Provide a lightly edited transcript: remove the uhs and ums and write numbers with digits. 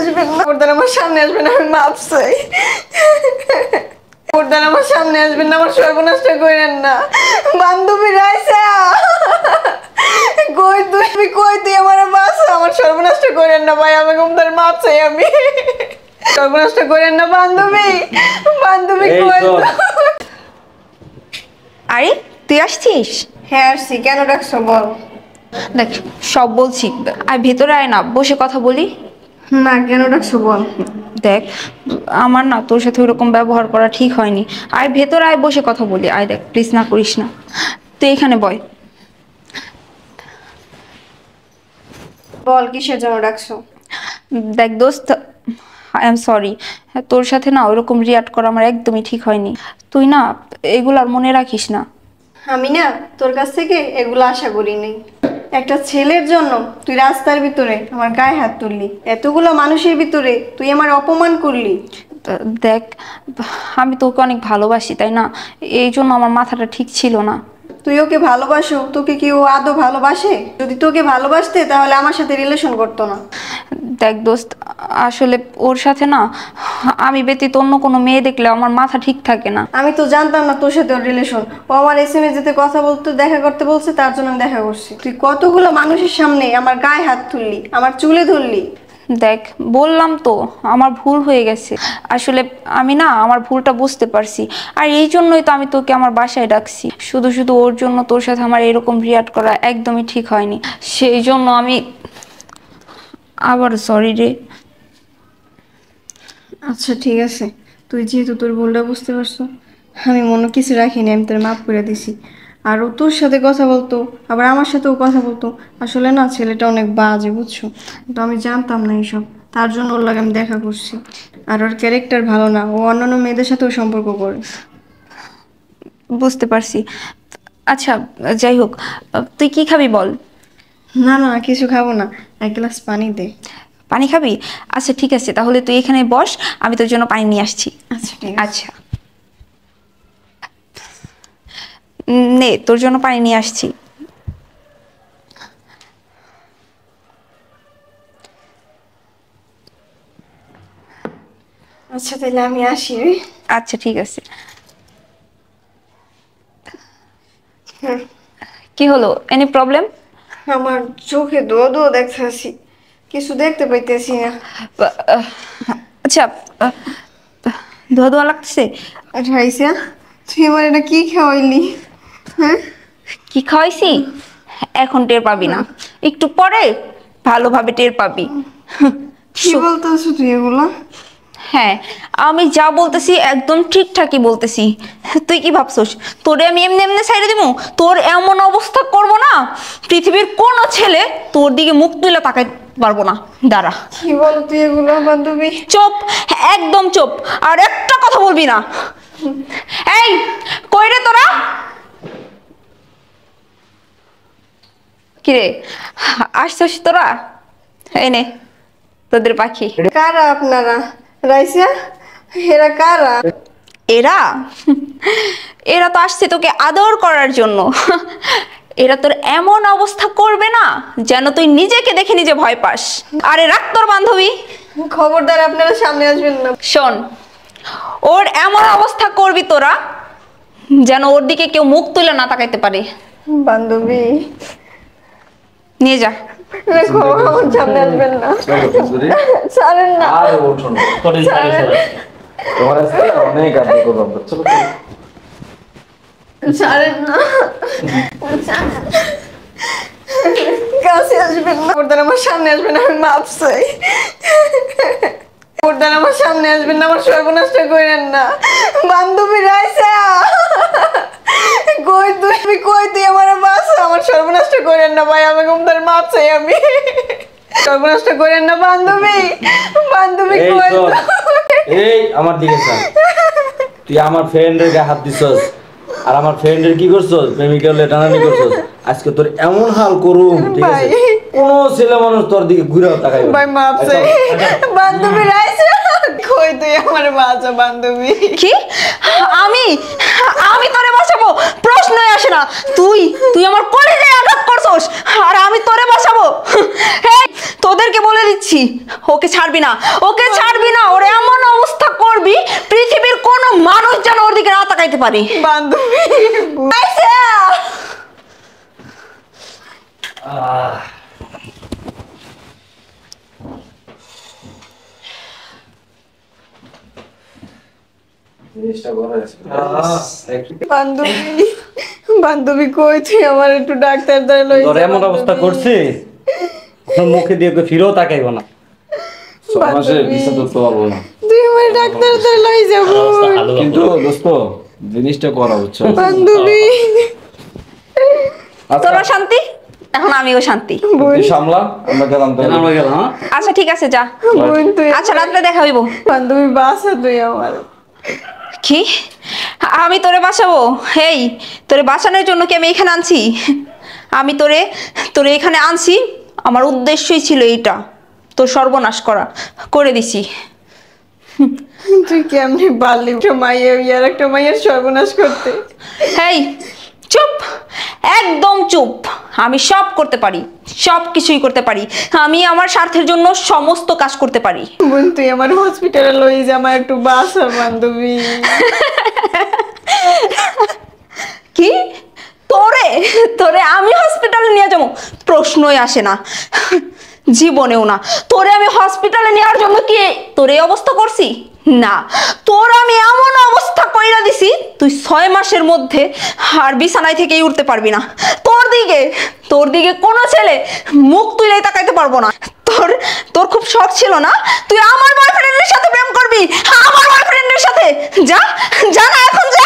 আসবেন না, খবরদার আমার সামনে আসবেন না, আমি মাপ চাই। খবরদার আমার সামনে আসবেন না, আমার সর্বনাশটা করেন না। বান্ধবী রাইসা, কই তুই, কই তুই আমার বাঁচা, আমার সর্বনাশটা করেন না ভাই, আমি খবরদার মাপ চাই। আমি সর্বনাশটা করেন না বান্ধবী, বান্ধবী কই? আরে তুই আসছিস? হ্যাঁ আসছি, কেন ডাকছো বল? দেখ সব বলছি, আর ভেতরে আয় না, বসে কথা বলি। না, কেন ডাকছো বল? দেখ আমার না তোর সাথে ওরকম ব্যবহার করা ঠিক হয়নি। আয় ভেতরে আয়, বসে কথা বলি। আয় দেখ, প্লিজ না করিস না, তুই এখানে বয়। বল কিসের জন্য ডাকছো? দেখ দোস্ত, আই এম সরি, তোর সাথে না ওরকম রিয়াক্ট করা আমার একদমই ঠিক হয়নি। তুই না এগুলো আর মনে রাখিস না। আমি না তোর কাছ থেকে এগুলো আশা করি নাই। একটা ছেলের জন্য তুই রাস্তার ভিতরে আমার গায়ে হাত তুললি, এতগুলো মানুষের ভিতরে তুই আমার অপমান করলি। দেখ আমি তোকে অনেক ভালোবাসি, তাই না? এই জন্য আমার মাথাটা ঠিক ছিল না। তুই ওকে ভালোবাসো, তোকে কি ও আদৌ ভালোবাসে? যদি তোকে ভালোবাসতে তাহলে আমার সাথে রিলেশন করতো না। দেখ দোস্ত, আসলে ওর সাথে না আমি ব্যতীত অন্য কোনো মেয়ে দেখলে আমার মাথা ঠিক থাকে না। আমি তো জানতাম না তোর সাথে ওর রিলেশন। ও আমার SMS যেতে কথা বলতে, দেখা করতে বলছে, তার জন্য আমি দেখা করছি। তুই কতগুলো মানুষের সামনে আমার গায়ে হাত তুললি, আমার চুলে ধরলি। দেখ বললাম তো আমার ভুল হয়ে গেছে। আসলে আমি না আমার ভুলটা বুঝতে পারছি, আর এই জন্যই তো আমি তোকে আমার বাসায় ডাকছি। শুধু শুধু ওর জন্য তোর সাথে আমার এরকম রিয়াক্ট করা একদমই ঠিক হয়নি। সেই জন্য আমি আবার সরি রে। আচ্ছা ঠিক আছে, তুই যেহেতু তোর ভুলটা বুঝতে পারছো, আমি মনে কিছু রাখিনি, আমি তোর মাফ করে দিছি। আর ও তোর সাথে কথা বলতো, আবার আমার সাথেও কথা বলতো। আসলে না ছেলেটা অনেক বাজে, বুঝছো? তো আমি জানতাম না এইসব, তার জন্য ওর লাগে আমি দেখা করছি। আর ওর ক্যারেক্টার ভালো না, ও অন্যান্য মেয়েদের সাথেও সম্পর্ক করে। বুঝতে পারছি। আচ্ছা যাই হোক, তুই কি খাবি বল? না না, কিছু খাবো না, এক গ্লাস পানি দে। পানি খাবি? আচ্ছা ঠিক আছে, তাহলে তুই এখানে বস, আমি তোর জন্য পানি নিয়ে আসছি। আচ্ছা ঠিক আছে। আচ্ছা নে, তোর জন্য পানি নিয়ে আসছি। আচ্ছা তাহলে আমি আসি রে। আচ্ছা ঠিক আছে। কি হলো, এনি প্রবলেম? আমার চোখে ধোয়া ধোয়া দেখতেছি, কিছু দেখতে পাইতেছি না। আচ্ছা, ধোয়া ধোয়া লাগছে? রাইসা, তুই আমার এটা কি খাওয়াইলি? হ্যাঁ, কি খাওয়াইছি? এখন টের পাবি না, একটু পরে ভালোভাবে টের পাবি। কি বলতেছো তুই এগুলা? হ্যাঁ, আমি যা বলতেছি একদম ঠিকঠাকই বলতেছি। তুই কি ভাবছস তোরে আমি এমনি এমনি ছাইড়ে দিব? তোর এমন অবস্থা করব না, পৃথিবীর কোনো ছেলে তোর দিকে মুখ তুলে তাকাইতে পারবো না। দাঁড়া। কি বলো তুই এগুলা বান্ধবী? চুপ, একদম চুপ, আর একটা কথা বলবি না। এই কই রে তোরা? কিরে আসছিস তোরা? এই নে তোদের পাখি। কারা আপনারা? রাইসা, এরা কারা? এরা এরা তো আসছে তোকে আদর করার জন্য। এরা তোর এমন অবস্থা করবে না যেন তুই নিজেকে দেখে নিজে ভয় পাস। আরে রাখ তোর বান্ধবী। খবরদার আপনারা সামনে আসবেন না। শোন, ওর এমন অবস্থা করবি তোরা যেন ওর দিকে কেউ মুখ তুলে না তাকাইতে পারে। বান্ধবী নিয়ে যা। দেখো, আমার সামনে আসবেন না, ছাড়েন না। আর ওঠো না, তোরে সাইডে সরে। তোমার আজকে অনেক আদর করব। চলো ছাড়েন না, কাছে আসবেন না। খবরদার আমার সামনে আসবেন না, আমি মাপ চাই। খবরদার আমার সামনে আসবেন না, আমার সর্বনাশটা করেন না। বান্ধবী রাইসা, কই তুই, কই তুই আমার বাঁচা, আমার সর্বনাশটা করেন না ভাই, আমি খবরদার মাপ চাই। আমি সর্বনাশটা করেন না বান্ধবী, বান্ধবী এই কই? শোন, এই আমার দিকে চল। তুই আমার ফ্রেন্ডের গায়ে হাত দিছস, আর আমার ফ্রেন্ডের কি করছস? প্রেমিকা লেটানানি করছস। আজকে তোর এমন হাল করুম, ঠিক আছে? কোন ছেলে মানুষ তোর দিকে ঘুরেও তাকাইবে না। ভাই মাপ চাই। বান্ধবী রাইসা, কই তুই আমার বাঁচা বান্ধবী? কি? আমি আমি তোরে বাঁচাবো? প্রশ্নই আসে না। তুই তুই আমার কলিজায় আঘাত করছস আর আমি তোরে বাঁচাবো? এই তোদের তোদেরকে বলে দিচ্ছি, ওকে ছাড়বি না, ওকে ছাড়বি না। ওর এমন অবস্থা করবি পৃথিবীর কোনো মানুষ যেন ওর দিকে না তাকাইতে পারে। বান্ধবী বান্ধবী বান্ধবী কই তুই আমার একটু ডাক্তার দ্বারা লই তোর এমন অবস্থা করছে তোর মুখে দিয়ে ওকে ফিরেও তাকাইব না। 6 মাসের ভিসা ধরতে পারবো না। তুই আমার ডাক্তার দ্বারা লই যাব কিন্তু দোস্ত জিনিসটা করা হচ্ছে বান্ধবী তোরা শান্তি, এখন আমিও শান্তি। তুই সামলা, আমরা গেলাম তো। আমরা গেলাম। হ্যাঁ আচ্ছা ঠিক আছে, যা। বোন তুই আচ্ছা রাত্রে দেখা হইব। বান্ধবী বাসা তুই আমার কি আমি তোরে বাঁচাবো? হেই, তোরে বাঁচানোর জন্য কি আমি এখানে আনছি? আমি তোরে তোরে এখানে আনছি, আমার উদ্দেশ্যই ছিল এইটা, তোর সর্বনাশ করা, করে দিছি। তুই কেমনি পারলি একটা মাইয়ের ইয়ার একটা মাইয়ের সর্বনাশ করতে? হেই চুপ, একদম চুপ। আমি সব করতে পারি, সব কিছুই করতে পারি। আমি আমার স্বার্থের জন্য সমস্ত কাজ করতে পারি। বোন তুই আমার হসপিটালে লই যা, আমার একটু বাসা বান্ধবী। কি তোরে তোরে আমি হসপিটালে নিয়ে যাবো? প্রশ্নই আসে না, জীবনেও না। তোরে আমি হসপিটালে নেওয়ার জন্য কি তোর এই অবস্থা করছি? না, তোর আমি এমন অবস্থা কইরা দিছি তুই 6 মাসের মধ্যে আর বিছানায় থেকেই উঠতে পারবি না। তোর দিকে কোনো ছেলে মুখ তুলেই তাকাইতে পারবো না। তোর তোর খুব শখ ছিল না তুই আমার বয়ফ্রেন্ডের সাথে প্রেম করবি, আমার বয়ফ্রেন্ডের সাথে? যা যা না, এখন যা।